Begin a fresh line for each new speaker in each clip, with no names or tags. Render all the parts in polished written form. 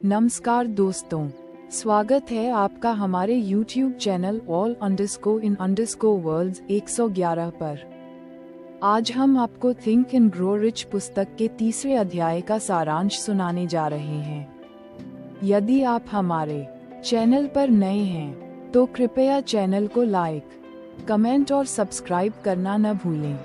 नमस्कार दोस्तों, स्वागत है आपका हमारे YouTube चैनल all_in_worlds 111 पर। आज हम आपको थिंक एंड ग्रो रिच पुस्तक के तीसरे अध्याय का सारांश सुनाने जा रहे हैं। यदि आप हमारे चैनल पर नए हैं तो कृपया चैनल को लाइक, कमेंट और सब्सक्राइब करना न भूलें।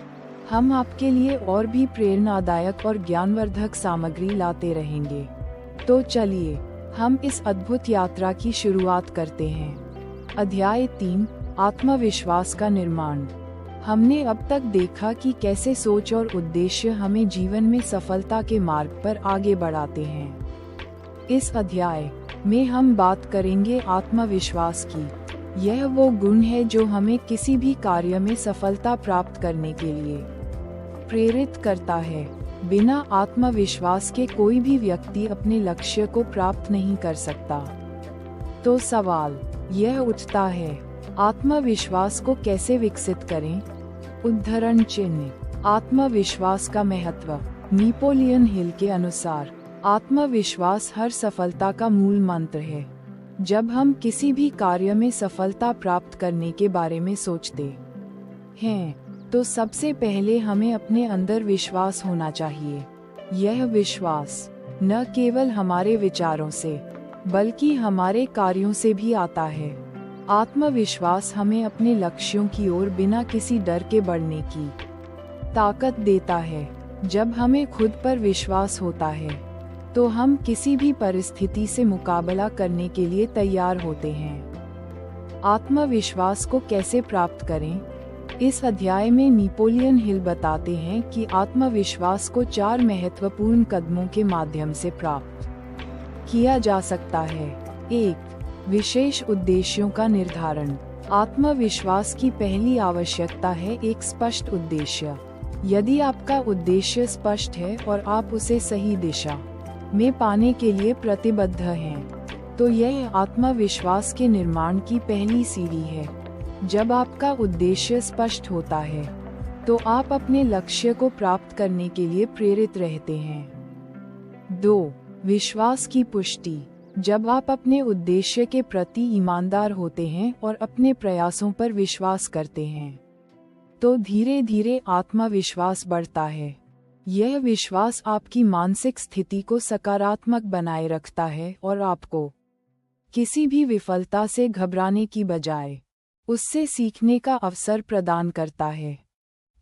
हम आपके लिए और भी प्रेरणादायक और ज्ञानवर्धक सामग्री लाते रहेंगे। तो चलिए हम इस अद्भुत यात्रा की शुरुआत करते हैं। अध्याय 3, आत्मविश्वास का निर्माण। हमने अब तक देखा कि कैसे सोच और उद्देश्य हमें जीवन में सफलता के मार्ग पर आगे बढ़ाते हैं। इस अध्याय में हम बात करेंगे आत्मविश्वास की। यह वो गुण है जो हमें किसी भी कार्य में सफलता प्राप्त करने के लिए प्रेरित करता है। बिना आत्मविश्वास के कोई भी व्यक्ति अपने लक्ष्य को प्राप्त नहीं कर सकता। तो सवाल यह उठता है, आत्मविश्वास को कैसे विकसित करें? उद्धरण चिन्ह। आत्मविश्वास का महत्व। नेपोलियन हिल के अनुसार आत्मविश्वास हर सफलता का मूल मंत्र है। जब हम किसी भी कार्य में सफलता प्राप्त करने के बारे में सोचते हैं तो सबसे पहले हमें अपने अंदर विश्वास होना चाहिए। यह विश्वास न केवल हमारे विचारों से बल्कि हमारे कार्यों से भी आता है। आत्मविश्वास हमें अपने लक्ष्यों की ओर बिना किसी डर के बढ़ने की ताकत देता है। जब हमें खुद पर विश्वास होता है तो हम किसी भी परिस्थिति से मुकाबला करने के लिए तैयार होते हैं। आत्मविश्वास को कैसे प्राप्त करें? इस अध्याय में नेपोलियन हिल बताते हैं कि आत्मविश्वास को 4 महत्वपूर्ण कदमों के माध्यम से प्राप्त किया जा सकता है। 1. विशेष उद्देश्यों का निर्धारण। आत्मविश्वास की पहली आवश्यकता है एक स्पष्ट उद्देश्य। यदि आपका उद्देश्य स्पष्ट है और आप उसे सही दिशा में पाने के लिए प्रतिबद्ध हैं, तो यह आत्मविश्वास के निर्माण की पहली सीढ़ी है। जब आपका उद्देश्य स्पष्ट होता है तो आप अपने लक्ष्य को प्राप्त करने के लिए प्रेरित रहते हैं। 2. विश्वास की पुष्टि। जब आप अपने उद्देश्य के प्रति ईमानदार होते हैं और अपने प्रयासों पर विश्वास करते हैं तो धीरे धीरे आत्मविश्वास बढ़ता है। यह विश्वास आपकी मानसिक स्थिति को सकारात्मक बनाए रखता है और आपको किसी भी विफलता से घबराने की बजाय उससे सीखने का अवसर प्रदान करता है।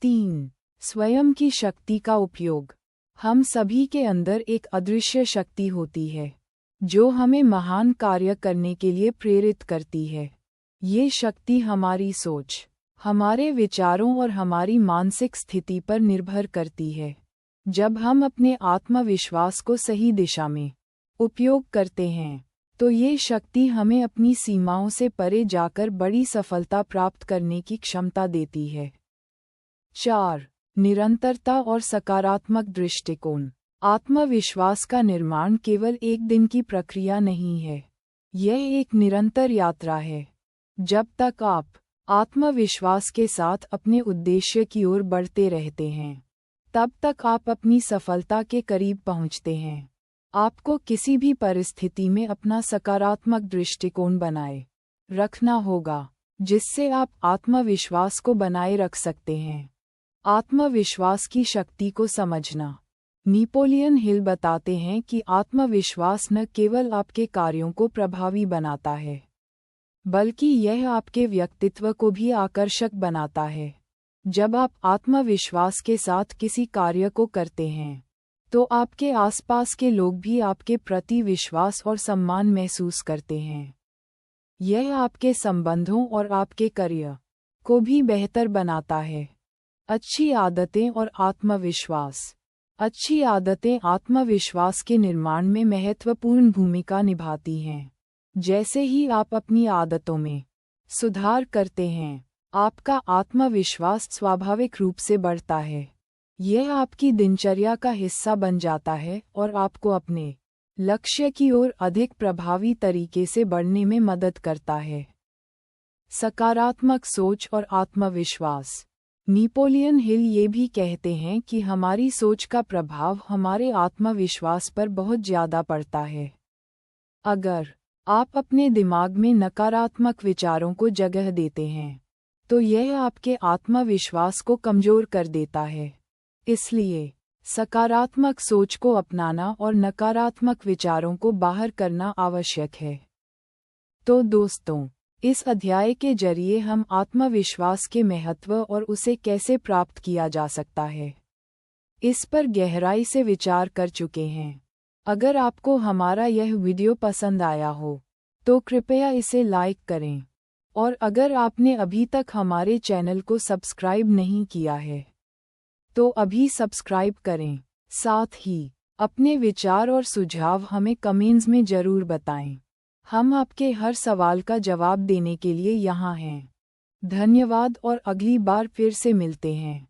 3. स्वयं की शक्ति का उपयोग। हम सभी के अंदर एक अदृश्य शक्ति होती है जो हमें महान कार्य करने के लिए प्रेरित करती है। ये शक्ति हमारी सोच, हमारे विचारों और हमारी मानसिक स्थिति पर निर्भर करती है। जब हम अपने आत्मविश्वास को सही दिशा में उपयोग करते हैं तो ये शक्ति हमें अपनी सीमाओं से परे जाकर बड़ी सफलता प्राप्त करने की क्षमता देती है। 4. निरंतरता और सकारात्मक दृष्टिकोण। आत्मविश्वास का निर्माण केवल एक दिन की प्रक्रिया नहीं है, यह एक निरंतर यात्रा है। जब तक आप आत्मविश्वास के साथ अपने उद्देश्य की ओर बढ़ते रहते हैं, तब तक आप अपनी सफलता के करीब पहुंचते हैं। आपको किसी भी परिस्थिति में अपना सकारात्मक दृष्टिकोण बनाए रखना होगा, जिससे आप आत्मविश्वास को बनाए रख सकते हैं। आत्मविश्वास की शक्ति को समझना। नेपोलियन हिल बताते हैं कि आत्मविश्वास न केवल आपके कार्यों को प्रभावी बनाता है, बल्कि यह आपके व्यक्तित्व को भी आकर्षक बनाता है। जब आप आत्मविश्वास के साथ किसी कार्य को करते हैं तो आपके आसपास के लोग भी आपके प्रति विश्वास और सम्मान महसूस करते हैं। यह आपके संबंधों और आपके करियर को भी बेहतर बनाता है। अच्छी आदतें और आत्मविश्वास। अच्छी आदतें आत्मविश्वास के निर्माण में महत्वपूर्ण भूमिका निभाती हैं। जैसे ही आप अपनी आदतों में सुधार करते हैं, आपका आत्मविश्वास स्वाभाविक रूप से बढ़ता है। यह आपकी दिनचर्या का हिस्सा बन जाता है और आपको अपने लक्ष्य की ओर अधिक प्रभावी तरीके से बढ़ने में मदद करता है। सकारात्मक सोच और आत्मविश्वास। नेपोलियन हिल ये भी कहते हैं कि हमारी सोच का प्रभाव हमारे आत्मविश्वास पर बहुत ज्यादा पड़ता है। अगर आप अपने दिमाग में नकारात्मक विचारों को जगह देते हैं, तो यह आपके आत्मविश्वास को कमजोर कर देता है। इसलिए सकारात्मक सोच को अपनाना और नकारात्मक विचारों को बाहर करना आवश्यक है। तो दोस्तों, इस अध्याय के जरिए हम आत्मविश्वास के महत्व और उसे कैसे प्राप्त किया जा सकता है, इस पर गहराई से विचार कर चुके हैं। अगर आपको हमारा यह वीडियो पसंद आया हो, तो कृपया इसे लाइक करें, और अगर आपने अभी तक हमारे चैनल को सब्सक्राइब नहीं किया है, तो अभी सब्सक्राइब करें। साथ ही अपने विचार और सुझाव हमें कमेंट्स में जरूर बताएं। हम आपके हर सवाल का जवाब देने के लिए यहाँ हैं। धन्यवाद और अगली बार फिर से मिलते हैं।